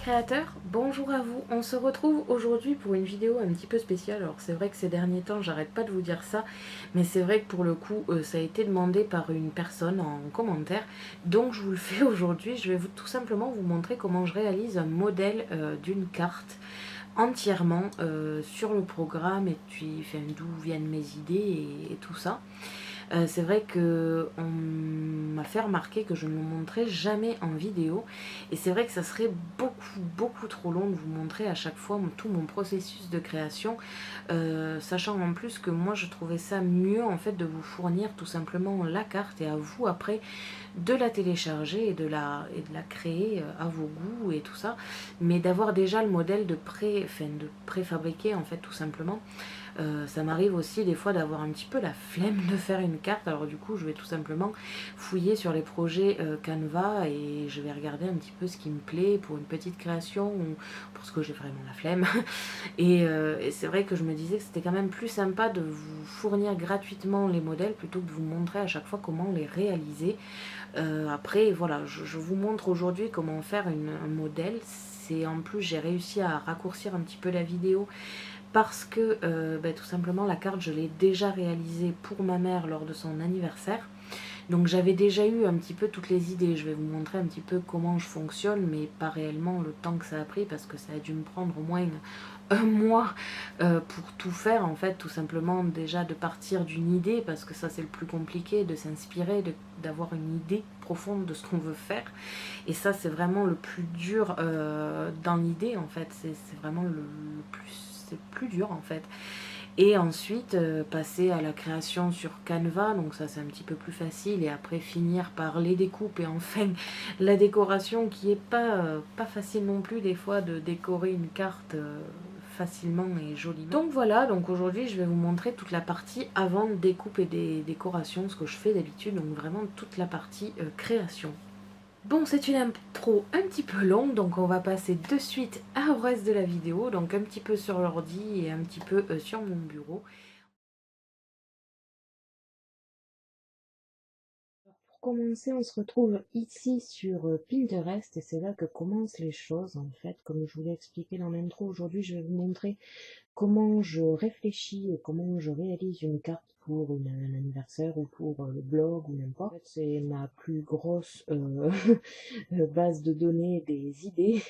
créateurs, bonjour à vous. On se retrouve aujourd'hui pour une vidéo un petit peu spéciale. Alors c'est vrai que ces derniers temps, j'arrête pas de vous dire ça, mais c'est vrai que pour le coup, ça a été demandé par une personne en commentaire. Donc je vous le fais aujourd'hui. Je vais tout simplement vous montrer comment je réalise un modèle d'une carte entièrement sur le programme et puis d'où viennent mes idées et tout ça. C'est vrai que on m'a fait remarquer que je ne le montrais jamais en vidéo et c'est vrai que ça serait beaucoup trop long de vous montrer à chaque fois tout mon processus de création, sachant en plus que moi je trouvais ça mieux en fait de vous fournir tout simplement la carte et à vous après de la télécharger et de la créer à vos goûts et tout ça, mais d'avoir déjà le modèle de préfabriqué en fait tout simplement. Ça m'arrive aussi des fois d'avoir un petit peu la flemme de faire une carte, alors du coup je vais tout simplement fouiller sur les projets Canva et je vais regarder un petit peu ce qui me plaît pour une petite création ou pour ce que j'ai vraiment la flemme. Et c'est vrai que je me disais que c'était quand même plus sympa de vous fournir gratuitement les modèles plutôt que de vous montrer à chaque fois comment les réaliser. Après voilà, je vous montre aujourd'hui comment faire un modèle. C'est en plus j'ai réussi à raccourcir un petit peu la vidéo parce que tout simplement la carte je l'ai déjà réalisée pour ma mère lors de son anniversaire. Donc j'avais déjà eu un petit peu toutes les idées, je vais vous montrer un petit peu comment je fonctionne, mais pas réellement le temps que ça a pris parce que ça a dû me prendre au moins un mois pour tout faire en fait, tout simplement déjà de partir d'une idée, parce que ça c'est le plus compliqué, de s'inspirer, d'avoir une idée profonde de ce qu'on veut faire. Et ça c'est vraiment le plus dur dans l'idée en fait, c'est vraiment c'est le plus dur en fait. Et ensuite passer à la création sur Canva, donc ça c'est un petit peu plus facile, et après finir par les découpes et enfin la décoration qui est pas facile non plus des fois de décorer une carte facilement et joliment. Donc voilà, donc aujourd'hui je vais vous montrer toute la partie avant découpe et des décorations, ce que je fais d'habitude, donc vraiment toute la partie création. Bon, c'est une intro un petit peu longue, donc on va passer de suite au reste de la vidéo, donc un petit peu sur l'ordi et un petit peu sur mon bureau. Pour commencer, on se retrouve ici sur Pinterest et c'est là que commencent les choses en fait. Comme je vous l'ai expliqué dans l'intro, aujourd'hui je vais vous montrer comment je réfléchis et comment je réalise une carte pour un anniversaire ou pour le blog ou n'importe. En fait, c'est ma plus grosse base de données des idées.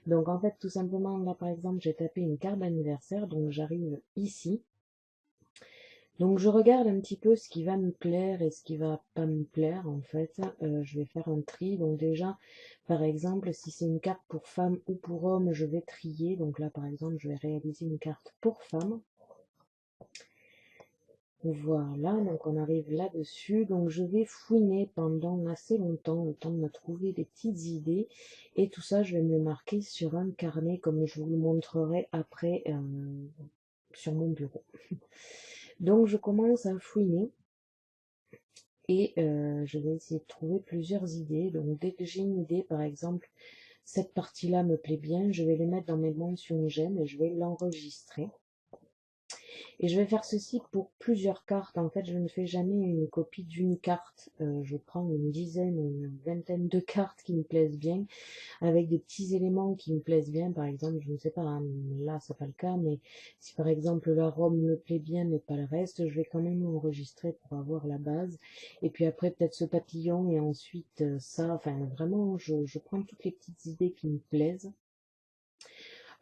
Donc en fait, tout simplement, là par exemple, j'ai tapé une carte d'anniversaire, donc j'arrive ici. Donc je regarde un petit peu ce qui va me plaire et ce qui va pas me plaire en fait. Je vais faire un tri. Donc déjà, par exemple, si c'est une carte pour femme ou pour homme, je vais trier. Donc là par exemple, je vais réaliser une carte pour femme. Voilà, donc on arrive là-dessus. Donc je vais fouiner pendant assez longtemps, le temps de me trouver des petites idées. Et tout ça, je vais me le marquer sur un carnet comme je vous le montrerai après sur mon bureau. Donc je commence à fouiner. Et je vais essayer de trouver plusieurs idées. Donc dès que j'ai une idée, par exemple, cette partie-là me plaît bien, je vais les mettre dans mes mentions j'aime et je vais l'enregistrer. Et je vais faire ceci pour plusieurs cartes. En fait, je ne fais jamais une copie d'une carte. Je prends une dizaine ou une vingtaine de cartes qui me plaisent bien, avec des petits éléments qui me plaisent bien. Par exemple, je ne sais pas, hein, là c'est pas le cas, mais si par exemple l'arôme me plaît bien mais pas le reste, je vais quand même enregistrer pour avoir la base. Et puis après peut-être ce papillon et ensuite ça. Enfin vraiment, je prends toutes les petites idées qui me plaisent.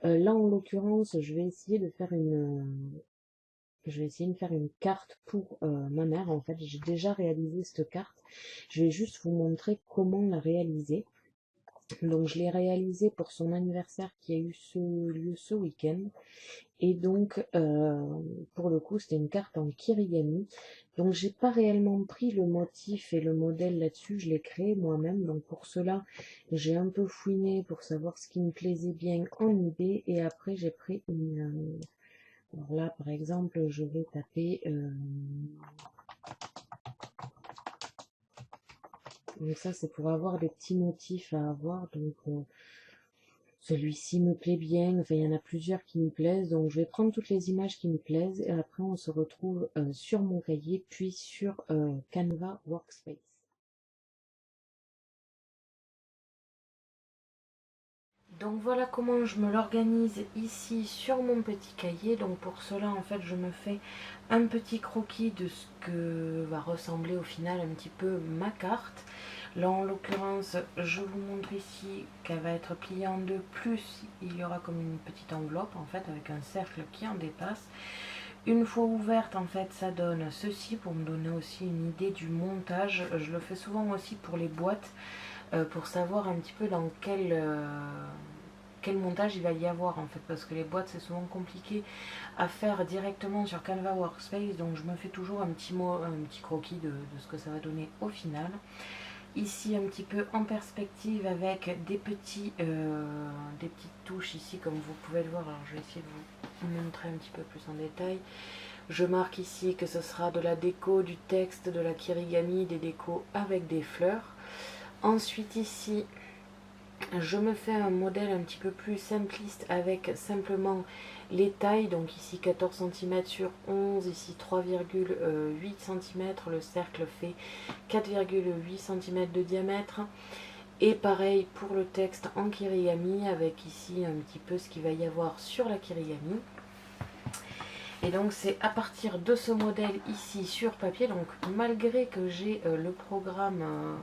Là en l'occurrence, je vais essayer de faire une carte pour ma mère. En fait, j'ai déjà réalisé cette carte. Je vais juste vous montrer comment la réaliser. Donc, je l'ai réalisée pour son anniversaire qui a eu lieu ce week-end. Et donc, pour le coup, c'était une carte en kirigami. Donc, j'ai pas réellement pris le motif et le modèle là-dessus. Je l'ai créé moi-même. Donc, pour cela, j'ai un peu fouiné pour savoir ce qui me plaisait bien en idée. Et après, j'ai pris une... alors là, par exemple, je vais taper... donc ça, c'est pour avoir des petits motifs à avoir. Donc, celui-ci me plaît bien. Enfin, il y en a plusieurs qui me plaisent. Donc, je vais prendre toutes les images qui me plaisent. Et après, on se retrouve sur mon cahier, puis sur Canva Workspace. Donc voilà comment je me l'organise ici sur mon petit cahier. Donc pour cela en fait je me fais un petit croquis de ce que va ressembler au final un petit peu ma carte. Là en l'occurrence je vous montre ici qu'elle va être pliée en deux, plus il y aura comme une petite enveloppe en fait avec un cercle qui en dépasse. Une fois ouverte en fait ça donne ceci pour me donner aussi une idée du montage. Je le fais souvent aussi pour les boîtes pour savoir un petit peu dans quel montage il va y avoir en fait, parce que les boîtes c'est souvent compliqué à faire directement sur Canva Workspace, donc je me fais toujours un petit croquis de ce que ça va donner au final. Ici un petit peu en perspective avec des petites touches ici comme vous pouvez le voir. Alors je vais essayer de vous montrer un petit peu plus en détail. Je marque ici que ce sera de la déco, du texte, de la kirigami, des décos avec des fleurs. Ensuite ici je me fais un modèle un petit peu plus simpliste avec simplement les tailles, donc ici 14 cm sur 11, ici 3,8 cm, le cercle fait 4,8 cm de diamètre. Et pareil pour le texte en kirigami avec ici un petit peu ce qu'il va y avoir sur la kirigami. Et donc c'est à partir de ce modèle ici sur papier, donc malgré que j'ai le programme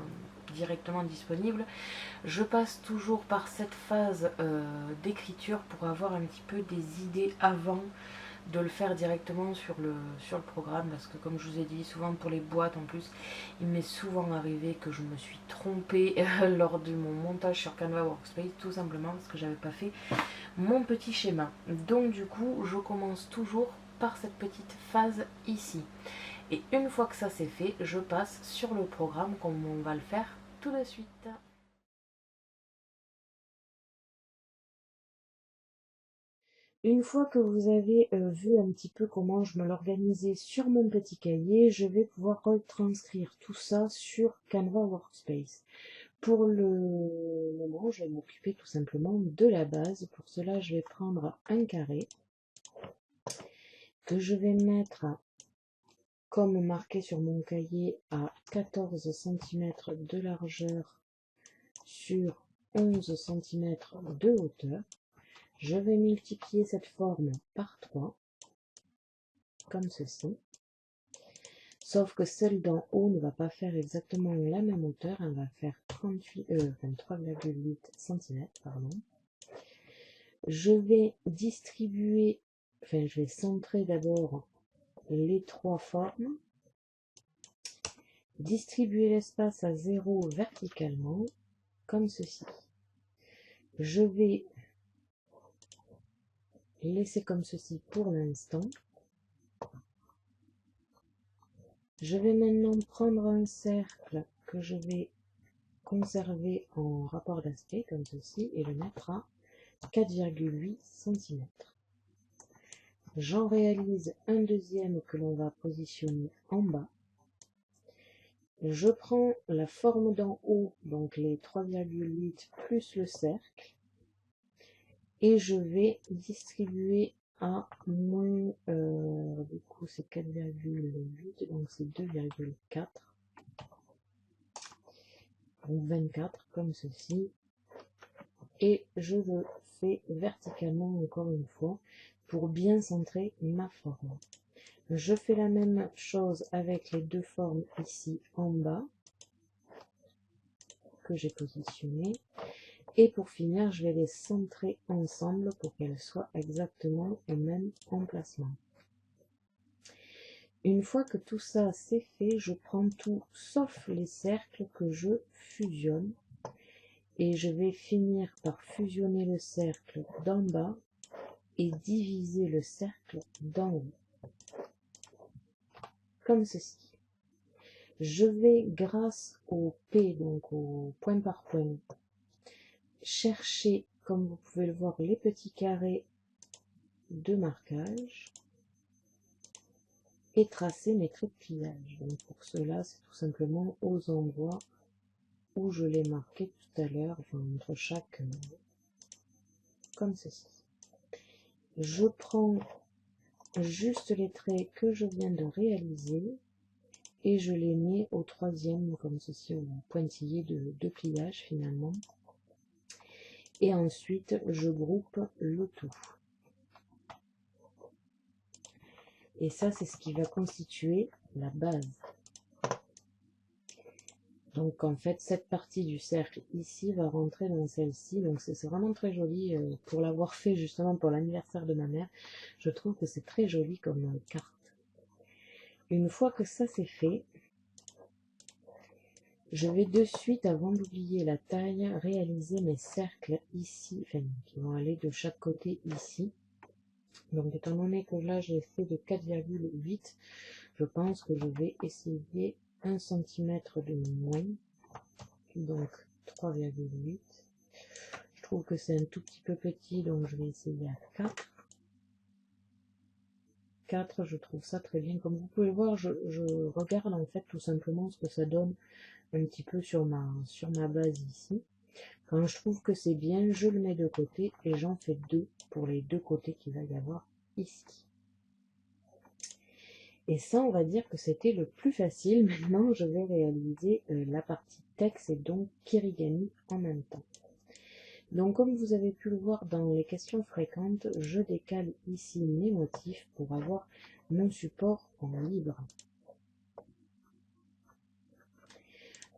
directement disponible, je passe toujours par cette phase d'écriture pour avoir un petit peu des idées avant de le faire directement sur le programme, parce que comme je vous ai dit, souvent pour les boîtes en plus, il m'est souvent arrivé que je me suis trompée lors de mon montage sur Canva Workspace, tout simplement parce que j'avais pas fait mon petit schéma. Donc du coup, je commence toujours par cette petite phase ici. Et une fois que ça c'est fait, je passe sur le programme comme on va le faire tout de suite. Une fois que vous avez vu un petit peu comment je me l'organisais sur mon petit cahier, je vais pouvoir retranscrire tout ça sur Canva Workspace. Pour le moment, je vais m'occuper tout simplement de la base. Pour cela, je vais prendre un carré que je vais mettre comme marqué sur mon cahier à 14 cm de largeur sur 11 cm de hauteur. Je vais multiplier cette forme par 3, comme ceci. Sauf que celle d'en haut ne va pas faire exactement la même hauteur, elle va faire 23,8 cm. Pardon. Je vais distribuer, je vais centrer d'abord les trois formes, distribuer l'espace à 0 verticalement, comme ceci. Je vais laisser comme ceci pour l'instant. Je vais maintenant prendre un cercle que je vais conserver en rapport d'aspect comme ceci et le mettre à 4,8 cm. J'en réalise un deuxième que l'on va positionner en bas. Je prends la forme d'en haut, donc les 3,8 plus le cercle, et je vais distribuer à moins, du coup c'est 4,8, donc c'est 2,4, donc 24 comme ceci, et je le fais verticalement encore une fois pour bien centrer ma forme. Je fais la même chose avec les deux formes ici en bas que j'ai positionnées. Et pour finir, je vais les centrer ensemble pour qu'elles soient exactement au même emplacement. Une fois que tout ça c'est fait, je prends tout sauf les cercles que je fusionne. Et je vais finir par fusionner le cercle d'en bas et diviser le cercle d'en haut. Comme ceci. Je vais, grâce au P, donc au point par point, chercher, comme vous pouvez le voir, les petits carrés de marquage et tracer mes traits de pliage. Donc pour cela, c'est tout simplement aux endroits où je l'ai marqué tout à l'heure, enfin entre chaque, comme ceci. Je prends juste les traits que je viens de réaliser et je les mets au troisième, comme ceci, au pointillé de pliage finalement. Et ensuite, je groupe le tout. Et ça, c'est ce qui va constituer la base. Donc en fait, cette partie du cercle ici va rentrer dans celle-ci. Donc c'est vraiment très joli pour l'avoir fait justement pour l'anniversaire de ma mère. Je trouve que c'est très joli comme carte. Une fois que ça c'est fait, je vais de suite, avant d'oublier la taille, réaliser mes cercles ici, enfin qui vont aller de chaque côté ici. Donc étant donné que là j'ai fait de 4,8, je pense que je vais essayer 1 cm de moins. Donc 3,8. Je trouve que c'est un tout petit peu petit, donc je vais essayer à 4. 4, je trouve ça très bien. Comme vous pouvez voir, je regarde en fait tout simplement ce que ça donne un petit peu sur ma base ici. Quand je trouve que c'est bien, je le mets de côté et j'en fais 2 pour les 2 côtés qu'il va y avoir ici. Et ça, on va dire que c'était le plus facile. Maintenant, je vais réaliser la partie texte et donc kirigami en même temps. Donc comme vous avez pu le voir dans les questions fréquentes, je décale ici mes motifs pour avoir mon support en libre.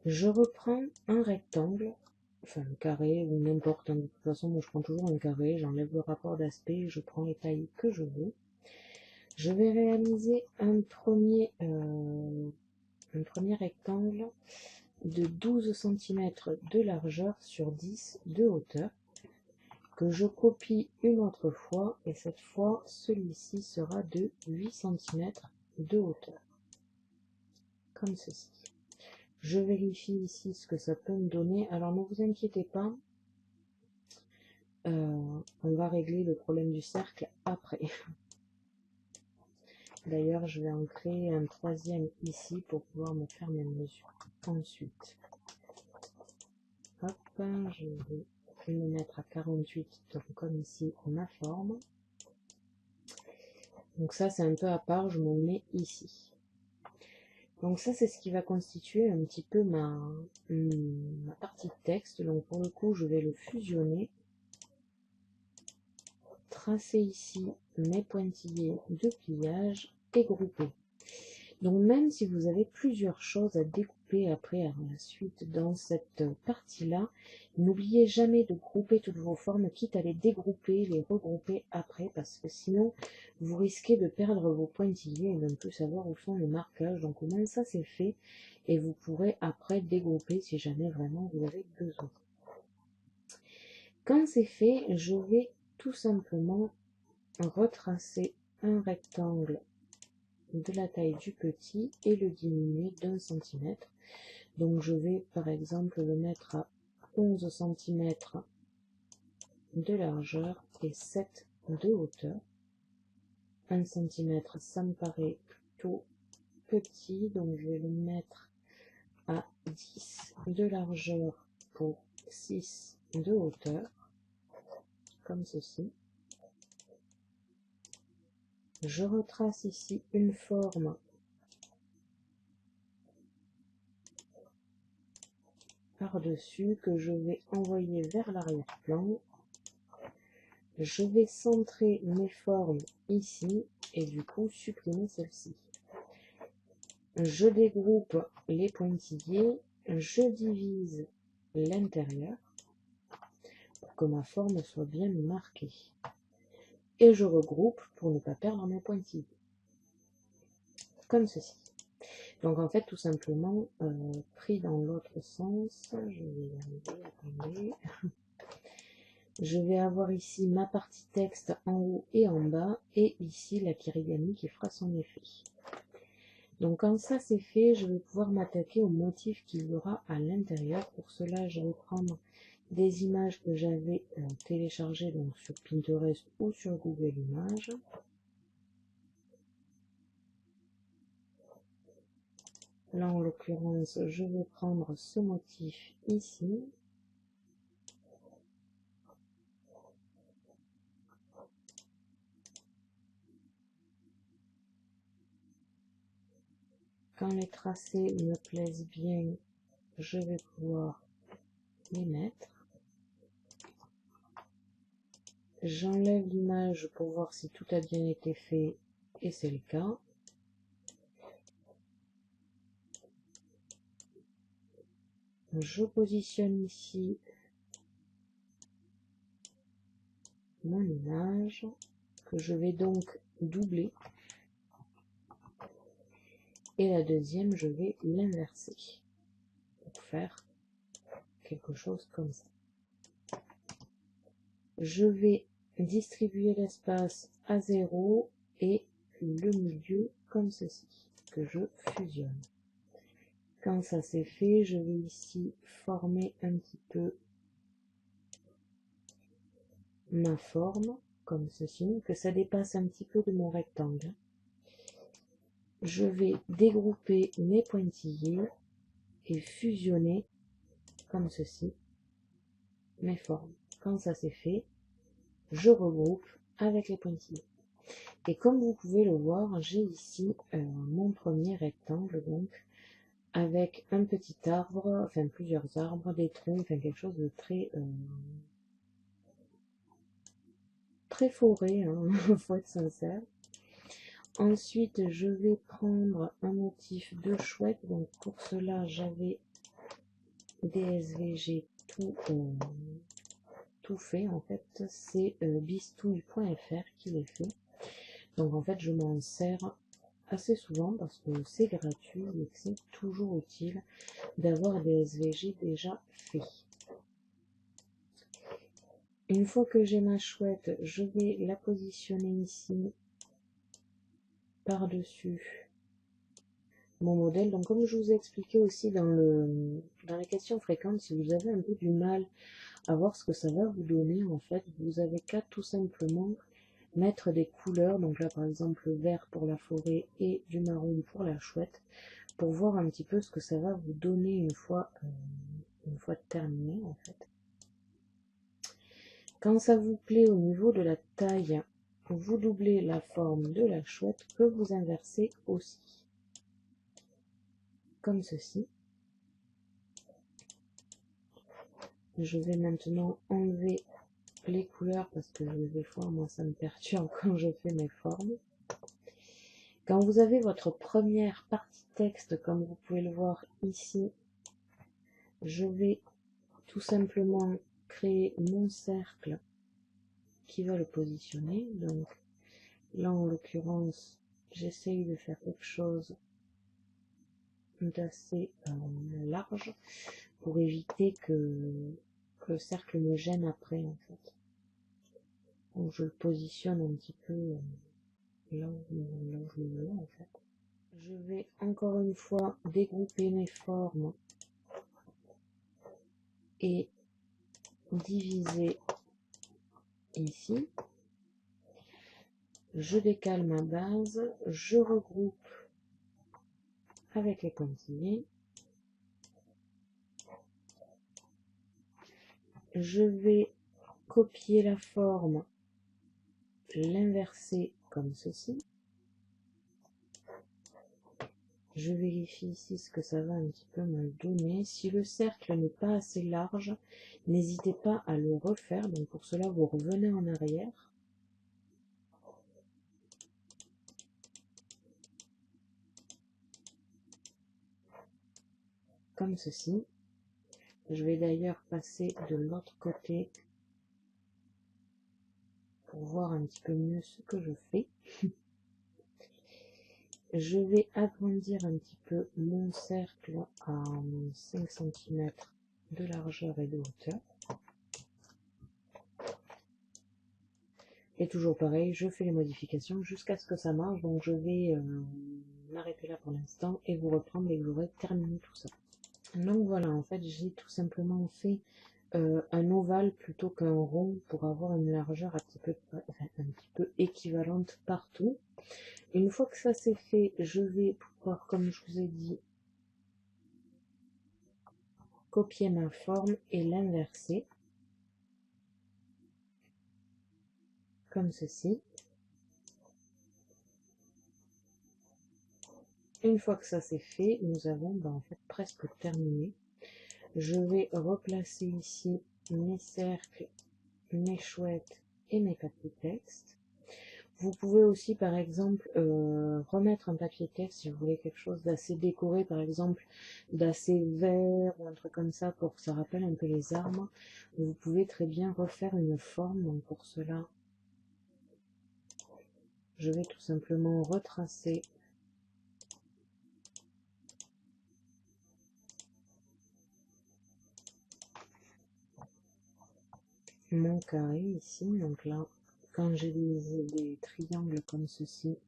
Je reprends un rectangle, enfin un carré ou n'importe, de toute façon moi je prends toujours un carré, j'enlève le rapport d'aspect, je prends les tailles que je veux. Je vais réaliser un premier rectangle de 12 cm de largeur sur 10 de hauteur, que je copie une autre fois, et cette fois celui-ci sera de 8 cm de hauteur, comme ceci. Je vérifie ici ce que ça peut me donner. Alors ne vous inquiétez pas, on va régler le problème du cercle après. D'ailleurs je vais en créer un troisième ici pour pouvoir me faire mes mesures ensuite. Hop, je vais me mettre à 48, donc comme ici ma forme. Donc ça c'est un peu à part, je me mets ici. Donc ça c'est ce qui va constituer un petit peu ma partie de texte. Donc pour le coup je vais le fusionner, tracer ici mes pointillés de pliage et grouper. Donc même si vous avez plusieurs choses à découper après à la suite dans cette partie-là, n'oubliez jamais de grouper toutes vos formes, quitte à les dégrouper, les regrouper après, parce que sinon vous risquez de perdre vos pointillés et de ne plus savoir où sont les marquages. Donc au moins ça c'est fait et vous pourrez après dégrouper si jamais vraiment vous avez besoin. Quand c'est fait, je vais tout simplement retracer un rectangle de la taille du petit et le diminuer d'1 cm. Donc je vais par exemple le mettre à 11 cm de largeur et 7 de hauteur. 1 cm ça me paraît plutôt petit, donc je vais le mettre à 10 de largeur pour 6 de hauteur, comme ceci. Je retrace ici une forme par-dessus que je vais envoyer vers l'arrière-plan. Je vais centrer mes formes ici et du coup supprimer celle-ci. Je dégroupe les pointillés, je divise l'intérieur pour que ma forme soit bien marquée. Et je regroupe pour ne pas perdre mes pointillés. Comme ceci. Donc en fait tout simplement pris dans l'autre sens, je vais y arriver, attendez. Je vais avoir ici ma partie texte en haut et en bas et ici la kirigami qui fera son effet. Donc quand ça c'est fait, je vais pouvoir m'attaquer au motif qu'il y aura à l'intérieur. Pour cela, je vais prendre des images que j'avais téléchargées donc sur Pinterest ou sur Google Images. Là, en l'occurrence, je vais prendre ce motif ici. Quand les tracés me plaisent bien, je vais pouvoir les mettre. J'enlève l'image pour voir si tout a bien été fait, et c'est le cas. Je positionne ici mon image, que je vais donc doubler. Et la deuxième, je vais l'inverser pour faire quelque chose comme ça. Je vais distribuer l'espace à 0 et le milieu comme ceci, que je fusionne. Quand ça c'est fait, je vais ici former un petit peu ma forme, comme ceci, que ça dépasse un petit peu de mon rectangle. Je vais dégrouper mes pointillés et fusionner, comme ceci, mes formes. Quand ça c'est fait, je regroupe avec les pointillés. Et comme vous pouvez le voir, j'ai ici mon premier rectangle, donc, avec un petit arbre, enfin plusieurs arbres, des troncs, enfin quelque chose de très forêt, hein, faut être sincère. Ensuite, je vais prendre un motif de chouette, donc pour cela, j'avais des SVG tout fait, en fait, c'est bistouille.fr qui les fait. Donc en fait, je m'en sers assez souvent parce que c'est gratuit et que c'est toujours utile d'avoir des SVG déjà faits. Une fois que j'ai ma chouette, je vais la positionner ici par-dessus mon modèle. Donc comme je vous ai expliqué aussi dans les questions fréquentes, si vous avez un peu du mal à voir ce que ça va vous donner, en fait, vous avez qu'à tout simplement mettre des couleurs, donc là par exemple vert pour la forêt et du marron pour la chouette, pour voir un petit peu ce que ça va vous donner une fois terminé en fait. Quand ça vous plaît au niveau de la taille, vous doublez la forme de la chouette que vous inversez aussi, comme ceci. Je vais maintenant enlever les couleurs parce que des fois moi ça me perturbe quand je fais mes formes. Quand vous avez votre première partie texte, comme vous pouvez le voir ici, je vais tout simplement créer mon cercle qui va le positionner. Donc là en l'occurrence, j'essaye de faire quelque chose d'assez large pour éviter que le cercle me gêne après en fait. Donc je le positionne un petit peu là où je le veux en fait. Je vais encore une fois dégrouper mes formes et diviser ici. Je décale ma base, je regroupe avec les pointillés. Je vais copier la forme, l'inverser comme ceci. Je vérifie ici ce que ça va un petit peu me donner. Si le cercle n'est pas assez large, n'hésitez pas à le refaire. Donc pour cela, vous revenez en arrière. Comme ceci. Je vais d'ailleurs passer de l'autre côté pour voir un petit peu mieux ce que je fais. Je vais agrandir un petit peu mon cercle à 5 cm de largeur et de hauteur. Et toujours pareil, je fais les modifications jusqu'à ce que ça marche. Donc je vais m'arrêter là pour l'instant et vous reprendre dès que j'aurai terminé tout ça. Donc voilà, en fait j'ai tout simplement fait un ovale plutôt qu'un rond pour avoir une largeur un petit peu équivalente partout. Une fois que ça c'est fait, je vais pouvoir, comme je vous ai dit, copier ma forme et l'inverser comme ceci. Une fois que ça c'est fait, nous avons en fait presque terminé. Je vais replacer ici mes cercles, mes chouettes et mes papiers texte. Vous pouvez aussi par exemple remettre un papier texte si vous voulez quelque chose d'assez décoré, par exemple d'assez vert ou un truc comme ça pour que ça rappelle un peu les arbres. Vous pouvez très bien refaire une forme, donc pour cela je vais tout simplement retracer mon carré ici. Donc là, quand j'ai des triangles comme ceci,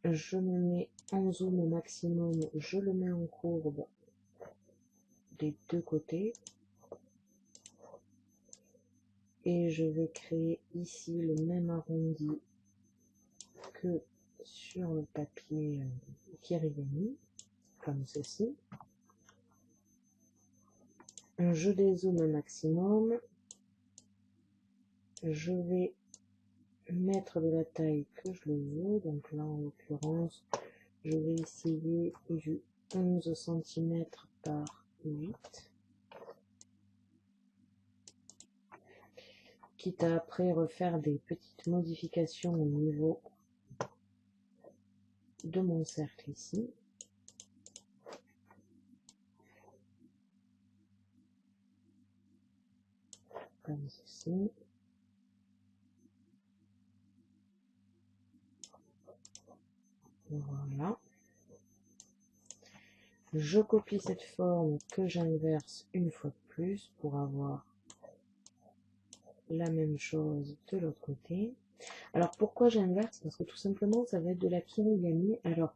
je me mets en zoom au maximum, je le mets en courbe des deux côtés. Et je vais créer ici le même arrondi que sur le papier Kirigami, comme ceci. Je dézoome un maximum. Je vais mettre de la taille que je le veux. Donc là, en l'occurrence, je vais essayer du 11 cm par 8. Quitte à après refaire des petites modifications au niveau de mon cercle ici. Comme ceci. Voilà. Je copie cette forme que j'inverse une fois de plus pour avoir la même chose de l'autre côté. Alors pourquoi j'inverse? Parce que tout simplement ça va être de la kirigami. Alors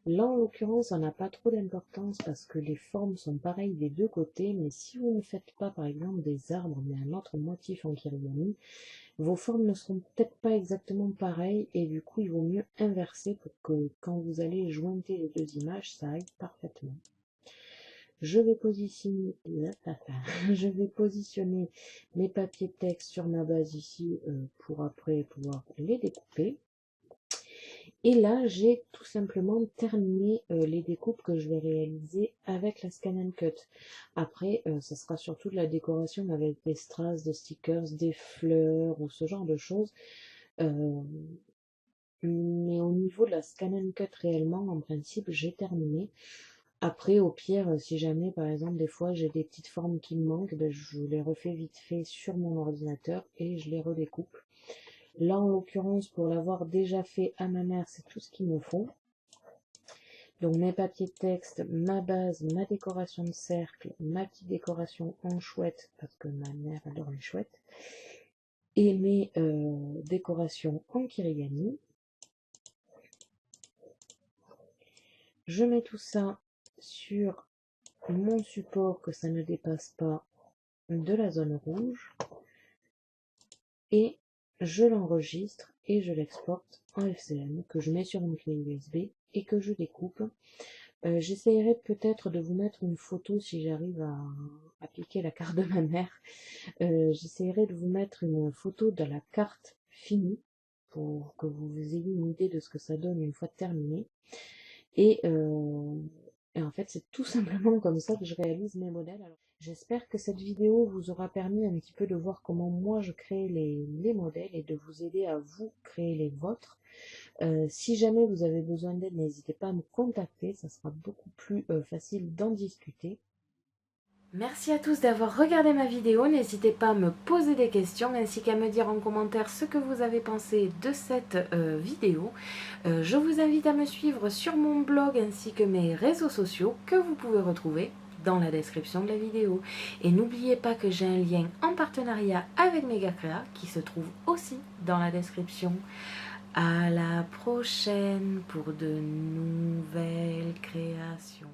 là en l'occurrence ça n'a pas trop d'importance parce que les formes sont pareilles des deux côtés, mais si vous ne faites pas par exemple des arbres mais un autre motif en kirigami, vos formes ne seront peut-être pas exactement pareilles et du coup il vaut mieux inverser pour que quand vous allez jointer les deux images ça aille parfaitement. Je vais positionner mes papiers texte sur ma base ici pour après pouvoir les découper. Et là, j'ai tout simplement terminé les découpes que je vais réaliser avec la Scan & Cut. Après, ça sera surtout de la décoration avec des strass, des stickers, des fleurs ou ce genre de choses. Mais au niveau de la Scan & Cut réellement, en principe, j'ai terminé. Après, au pire, si jamais, par exemple, des fois, j'ai des petites formes qui me manquent, ben, je les refais vite fait sur mon ordinateur et je les redécoupe. Là, en l'occurrence, pour l'avoir déjà fait à ma mère, c'est tout ce qu'il me faut. Donc, mes papiers de texte, ma base, ma décoration de cercle, ma petite décoration en chouette, parce que ma mère adore les chouettes, et mes décorations en kirigami. Je mets tout ça sur mon support, que ça ne dépasse pas de la zone rouge, et je l'enregistre et je l'exporte en FCM que je mets sur une clé USB et que je découpe. J'essayerai peut-être de vous mettre une photo si j'arrive à piquer la carte de ma mère. J'essayerai de vous mettre une photo de la carte finie pour que vous ayez une idée de ce que ça donne une fois terminé. Et en fait, c'est tout simplement comme ça que je réalise mes modèles. Alors, j'espère que cette vidéo vous aura permis un petit peu de voir comment moi je crée les modèles et de vous aider à vous créer les vôtres. Si jamais vous avez besoin d'aide, n'hésitez pas à me contacter, ça sera beaucoup plus facile d'en discuter. Merci à tous d'avoir regardé ma vidéo, n'hésitez pas à me poser des questions ainsi qu'à me dire en commentaire ce que vous avez pensé de cette vidéo. Je vous invite à me suivre sur mon blog ainsi que mes réseaux sociaux que vous pouvez retrouver dans la description de la vidéo. Et n'oubliez pas que j'ai un lien en partenariat avec Megacrea qui se trouve aussi dans la description. À la prochaine pour de nouvelles créations.